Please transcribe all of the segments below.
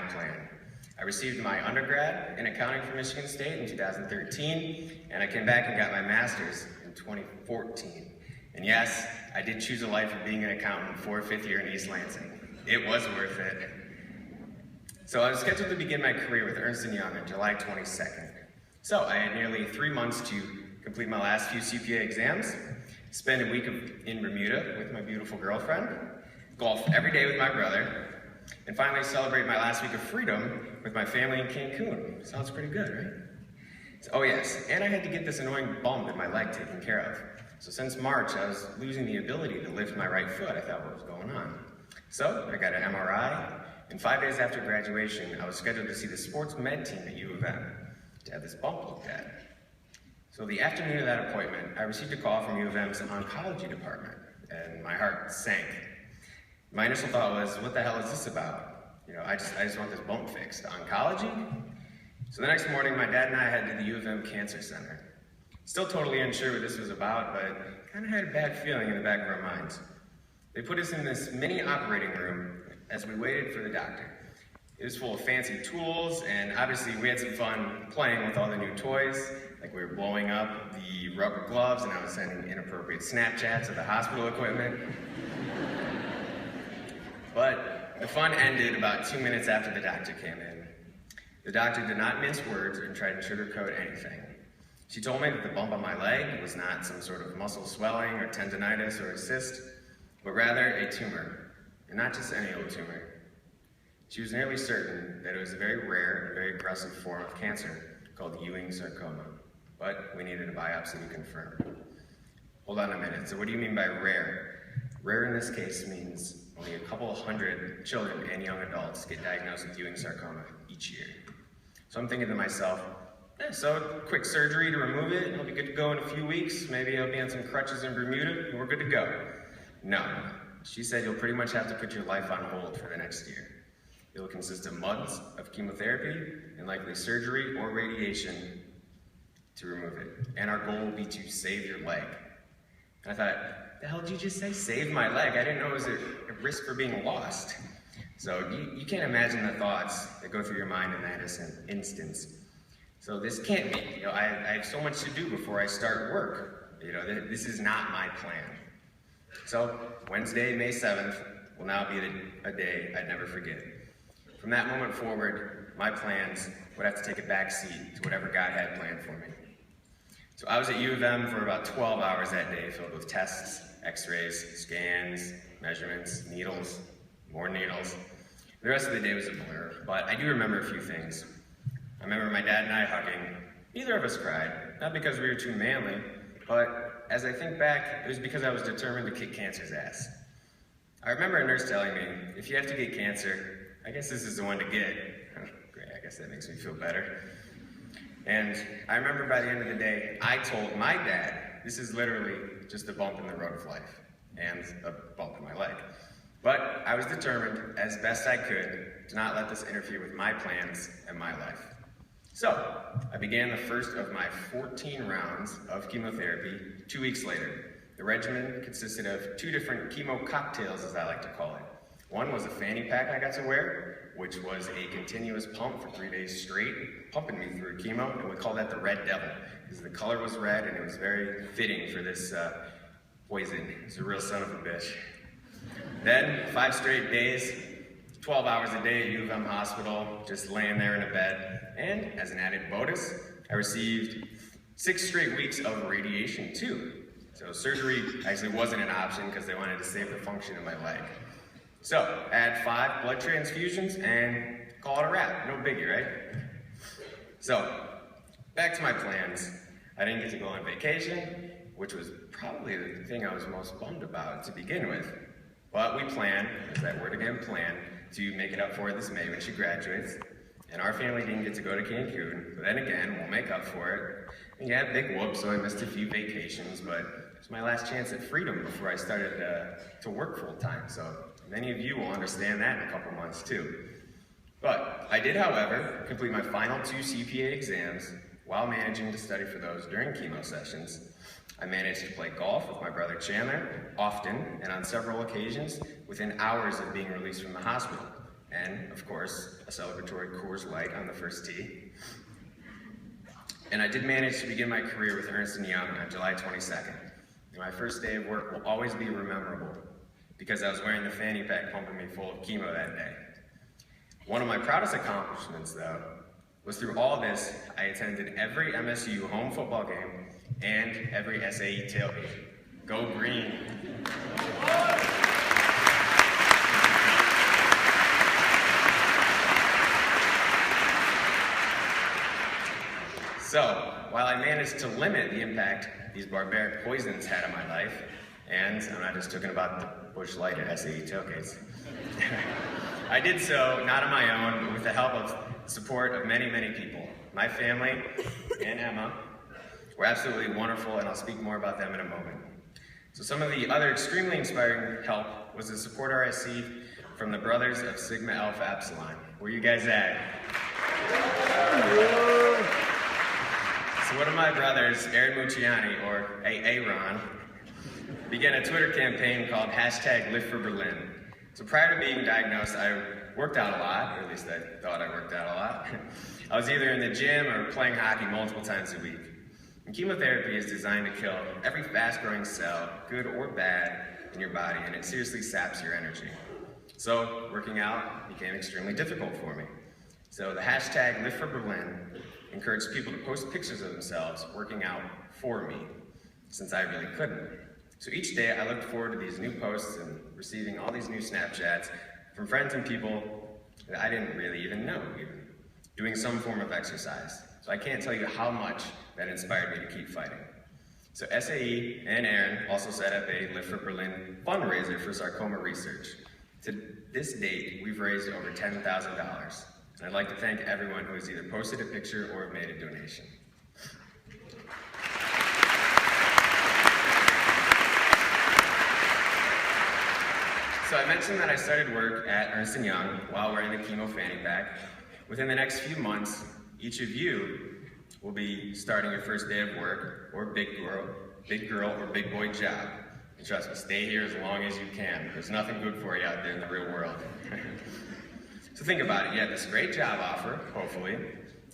plan. I received my undergrad in accounting from Michigan State in 2013, and I came back and got my master's in 2014. And yes, I did choose a life of being an accountant for a 5th year in East Lansing. It was worth it. So I was scheduled to begin my career with Ernst & Young on July 22nd. So I had nearly 3 months to complete my last few CPA exams, spend a week in Bermuda with my beautiful girlfriend, golf every day with my brother, and finally celebrate my last week of freedom with my family in Cancun. Sounds pretty good, right? Oh yes, and I had to get this annoying bump in my leg taken care of. So since March, I was losing the ability to lift my right foot. I thought, what was going on? So I got an MRI, and 5 days after graduation, I was scheduled to see the sports med team at U of M to have this bump looked at. So the afternoon of that appointment, I received a call from U of M's oncology department, and my heart sank. My initial thought was, what the hell is this about? I just want this bump fixed. Oncology? So the next morning, my dad and I headed to the U of M Cancer Center. Still totally unsure what this was about, but kind of had a bad feeling in the back of our minds. They put us in this mini operating room as we waited for the doctor. It was full of fancy tools, and obviously we had some fun playing with all the new toys, like we were blowing up the rubber gloves, and I was sending inappropriate Snapchats of the hospital equipment. But the fun ended about 2 minutes after the doctor came in. The doctor did not mince words or try to sugarcoat anything. She told me that the bump on my leg was not some sort of muscle swelling or tendonitis or a cyst, but rather a tumor, and not just any old tumor. She was nearly certain that it was a very rare and very aggressive form of cancer called Ewing sarcoma, but we needed a biopsy to confirm. Hold on a minute, so what do you mean by rare? Rare in this case means only a couple of hundred children and young adults get diagnosed with Ewing sarcoma each year. So I'm thinking to myself, so quick surgery to remove it, and I'll be good to go in a few weeks. Maybe I'll be on some crutches in Bermuda, and we're good to go. No, she said you'll pretty much have to put your life on hold for the next year. It will consist of months of chemotherapy and likely surgery or radiation to remove it. And our goal will be to save your leg. And I thought, the hell did you just say, save my leg? I didn't know it was a risk for being lost. So you can't imagine the thoughts that go through your mind in that instance. So this can't be, I have so much to do before I start work. This is not my plan. So Wednesday, May 7th will now be a day I'd never forget. From that moment forward, my plans would have to take a back seat to whatever God had planned for me. So I was at U of M for about 12 hours that day, filled with tests, x-rays, scans, measurements, needles, more needles. The rest of the day was a blur, but I do remember a few things. I remember my dad and I hugging. Neither of us cried, not because we were too manly, but as I think back, it was because I was determined to kick cancer's ass. I remember a nurse telling me, if you have to get cancer, I guess this is the one to get. Great, I guess that makes me feel better. And I remember by the end of the day, I told my dad, this is literally just a bump in the road of life, and a bump in my leg. But I was determined, as best I could, to not let this interfere with my plans and my life. So, I began the first of my 14 rounds of chemotherapy 2 weeks later. The regimen consisted of 2 different chemo cocktails, as I like to call it. One was a fanny pack I got to wear, which was a continuous pump for 3 days straight, pumping me through chemo, and we call that the Red Devil, because the color was red and it was very fitting for this poison. It's a real son of a bitch. Then, 5 straight days, 12 hours a day at U of M hospital, just laying there in a bed. And as an added bonus, I received 6 straight weeks of radiation too. So surgery actually wasn't an option because they wanted to save the function of my leg. So, add 5 blood transfusions and call it a wrap. No biggie, right? So, back to my plans. I didn't get to go on vacation, which was probably the thing I was most bummed about to begin with. But we planned, there's that word again, plan, to make it up for it this May when she graduates. And our family didn't get to go to Cancun, but then again, we'll make up for it. And yeah, big whoop, so I missed a few vacations, but it's my last chance at freedom before I started to work full time. So many of you will understand that in a couple months too. But I did, however, complete my final 2 CPA exams while managing to study for those during chemo sessions. I managed to play golf with my brother Chandler often and on several occasions within hours of being released from the hospital. and of course, a celebratory Coors Light on the first tee. And I did manage to begin my career with Ernst & Young on July 22nd. And my first day of work will always be memorable because I was wearing the fanny pack pumping me full of chemo that day. One of my proudest accomplishments, though, was through all this, I attended every MSU home football game and every SAE tailgate. Go Green! So, while I managed to limit the impact these barbaric poisons had on my life, and I'm not just talking about the Busch Light at SAE tailgates, I did so not on my own, but with the help of support of many, many people. My family and Emma were absolutely wonderful, and I'll speak more about them in a moment. So some of the other extremely inspiring help was the support I received from the brothers of Sigma Alpha Epsilon. Where you guys at? So one of my brothers, Aaron Mucciani, or Aaron, began a Twitter campaign called #LiveForBerlin. So prior to being diagnosed, I worked out a lot, or at least I thought I worked out a lot. I was either in the gym or playing hockey multiple times a week. And chemotherapy is designed to kill every fast-growing cell, good or bad, in your body, and it seriously saps your energy. So working out became extremely difficult for me. So the #LiveForBerlin encouraged people to post pictures of themselves working out for me, since I really couldn't. So each day I looked forward to these new posts and receiving all these new Snapchats from friends and people that I didn't really even know, even doing some form of exercise. So I can't tell you how much that inspired me to keep fighting. So SAE and Aaron also set up a Live for Berlin fundraiser for sarcoma research. To this date, we've raised over $10,000. And I'd like to thank everyone who has either posted a picture or made a donation. So I mentioned that I started work at Ernst & Young while wearing the chemo fanny pack. Within the next few months, each of you will be starting your first day of work, or big girl or big boy job. And trust me, stay here as long as you can. There's nothing good for you out there in the real world. So think about it, you have this great job offer, hopefully.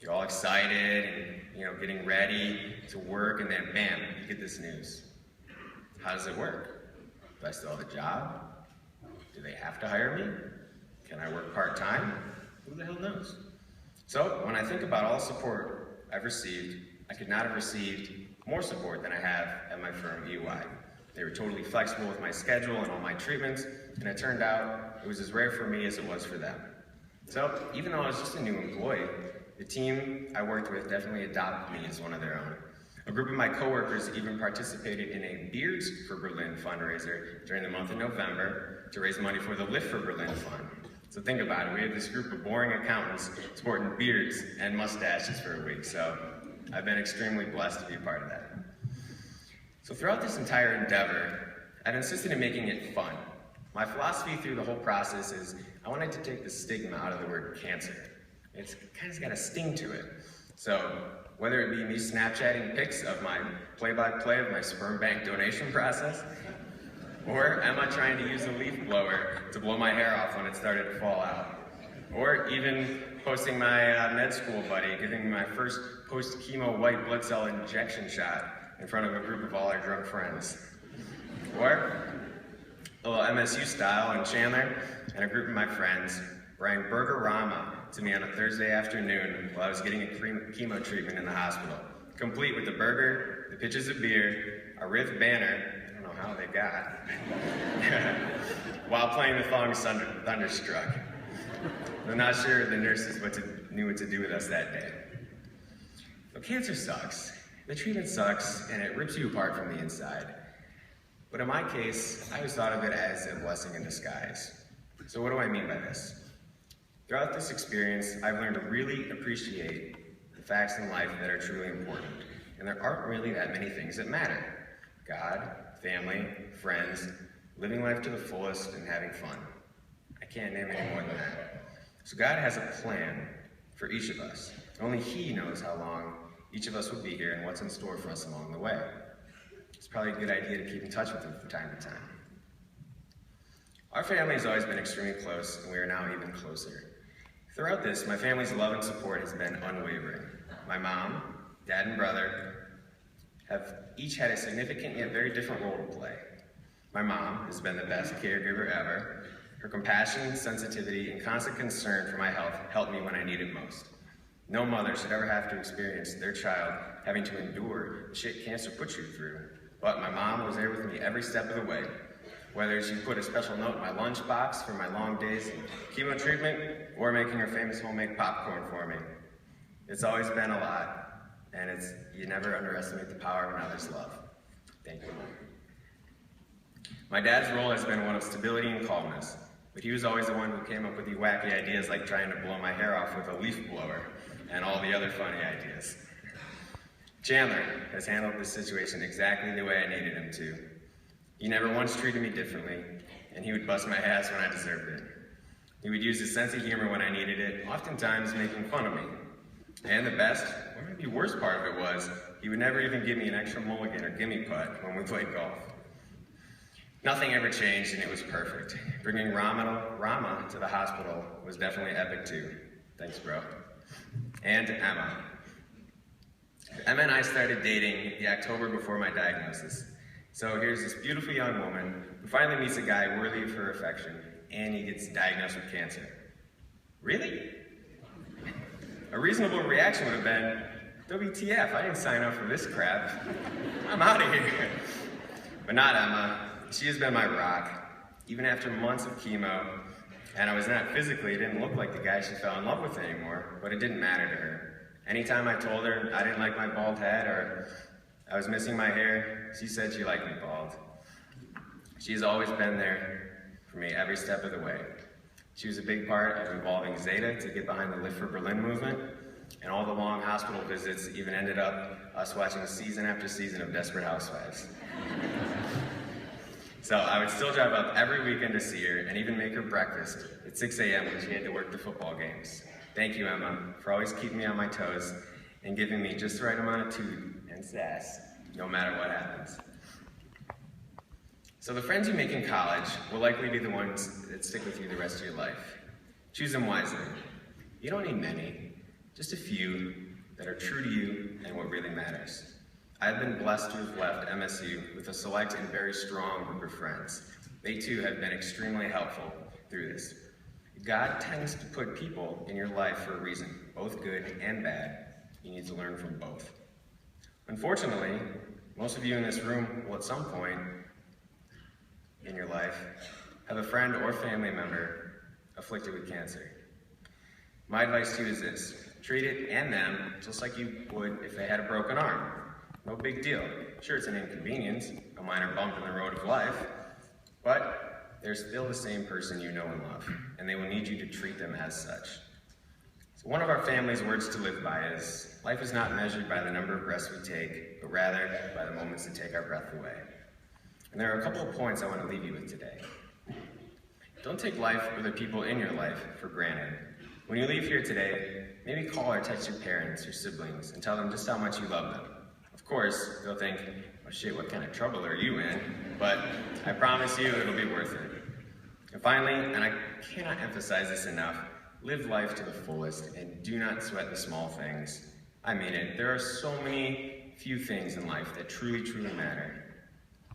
You're all excited and getting ready to work, and then bam, you get this news. How does it work? Do I still have a job? Do they have to hire me? Can I work part-time? Who the hell knows? So when I think about all the support I've received, I could not have received more support than I have at my firm, EY. They were totally flexible with my schedule and all my treatments, and it turned out it was as rare for me as it was for them. So even though I was just a new employee, the team I worked with definitely adopted me as one of their own. A group of my coworkers even participated in a Beards for Berlin fundraiser during the month of November to raise money for the Live for Berlin Fund. So think about it, we have this group of boring accountants sporting beards and mustaches for a week, so I've been extremely blessed to be a part of that. So throughout this entire endeavor, I've insisted in making it fun. My philosophy through the whole process is I wanted to take the stigma out of the word cancer. It's kind of got a sting to it. So whether it be me Snapchatting pics of my play-by-play of my sperm bank donation process, or Emma trying to use a leaf blower to blow my hair off when it started to fall out, or even posting my med school buddy giving me my first post-chemo white blood cell injection shot in front of a group of all our drunk friends, or a little MSU style in Chandler and a group of my friends bringing Burger-Rama to me on a Thursday afternoon while I was getting a chemo treatment in the hospital, complete with the burger, the pitchers of beer, a Riff banner, I don't know how they got, while playing the song Thunderstruck. I'm not sure the nurses knew what to do with us that day. But cancer sucks. The treatment sucks, and it rips you apart from the inside. But in my case, I always thought of it as a blessing in disguise. So what do I mean by this? Throughout this experience, I've learned to really appreciate the facts in life that are truly important. And there aren't really that many things that matter. God, family, friends, living life to the fullest, and having fun. I can't name any more than that. So God has a plan for each of us. Only He knows how long each of us will be here and what's in store for us along the way. It's probably a good idea to keep in touch with Him from time to time. Our family has always been extremely close, and we are now even closer. Throughout this, my family's love and support has been unwavering. My mom, dad, and brother have each had a significant yet very different role to play. My mom has been the best caregiver ever. Her compassion, sensitivity, and constant concern for my health helped me when I needed most. No mother should ever have to experience their child having to endure the shit cancer puts you through. But my mom was there with me every step of the way. Whether she put a special note in my lunchbox for my long days of chemo treatment, or making her famous homemade popcorn for me. It's always been a lot, and you never underestimate the power of another's love. Thank you. My dad's role has been one of stability and calmness, but he was always the one who came up with the wacky ideas like trying to blow my hair off with a leaf blower, and all the other funny ideas. Chandler has handled this situation exactly the way I needed him to. He never once treated me differently, and he would bust my ass when I deserved it. He would use his sense of humor when I needed it, oftentimes making fun of me. And the best, or maybe worst part of it was, he would never even give me an extra mulligan or gimme putt when we played golf. Nothing ever changed, and it was perfect. Bringing Rama to the hospital was definitely epic too. Thanks, bro. And Emma. Emma and I started dating the October before my diagnosis. So here's this beautiful young woman who finally meets a guy worthy of her affection, and he gets diagnosed with cancer. Really? A reasonable reaction would have been, WTF, I didn't sign up for this crap. I'm out of here. But not Emma. She has been my rock. Even after months of chemo, and I was not physically, didn't look like the guy she fell in love with anymore, but it didn't matter to her. Anytime I told her I didn't like my bald head or I was missing my hair, she said she liked me bald. She's always been there for me every step of the way. She was a big part of involving Zeta to get behind the Live for Berlin movement, and all the long hospital visits even ended up us watching season after season of Desperate Housewives. So I would still drive up every weekend to see her and even make her breakfast at 6 a.m. when she had to work the football games. Thank you, Emma, for always keeping me on my toes and giving me just the right amount of toot and sass, no matter what happens. So the friends you make in college will likely be the ones that stick with you the rest of your life. Choose them wisely. You don't need many, just a few that are true to you and what really matters. I've been blessed to have left MSU with a select and very strong group of friends. They too have been extremely helpful through this. God tends to put people in your life for a reason, both good and bad. You need to learn from both. Unfortunately, most of you in this room will at some point in your life have a friend or family member afflicted with cancer. My advice to you is this: treat it and them just like you would if they had a broken arm. No big deal. Sure, it's an inconvenience, a minor bump in the road of life, but they're still the same person you know and love, and they will need you to treat them as such. So one of our family's words to live by is, life is not measured by the number of breaths we take, but rather by the moments that take our breath away. And there are a couple of points I want to leave you with today. Don't take life or the people in your life for granted. When you leave here today, maybe call or text your parents or siblings and tell them just how much you love them. Of course, they'll think, oh shit, what kind of trouble are you in? But I promise you, it'll be worth it. And finally, and I cannot emphasize this enough, live life to the fullest and do not sweat the small things. I mean it. There are so many few things in life that truly, truly matter.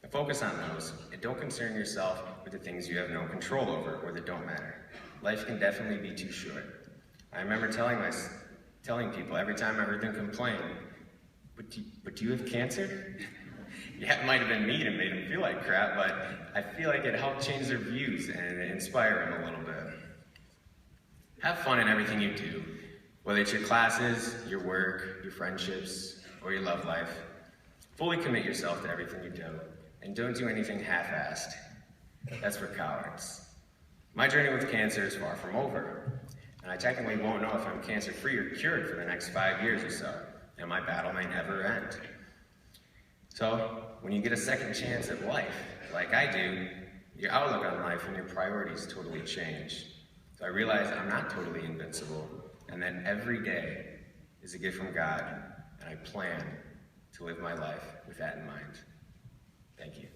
And focus on those, and don't concern yourself with the things you have no control over or that don't matter. Life can definitely be too short. I remember telling people every time I heard them complain, but do you have cancer? Yeah, it might have been me that made them feel like crap, but I feel like it helped change their views and inspire them a little bit. Have fun in everything you do, whether it's your classes, your work, your friendships, or your love life. Fully commit yourself to everything you do, and don't do anything half-assed. That's for cowards. My journey with cancer is far from over, and I technically won't know if I'm cancer-free or cured for the next 5 years or so, and my battle may never end. So, when you get a second chance at life, like I do, your outlook on life and your priorities totally change. So I realize I'm not totally invincible, and that every day is a gift from God, and I plan to live my life with that in mind. Thank you.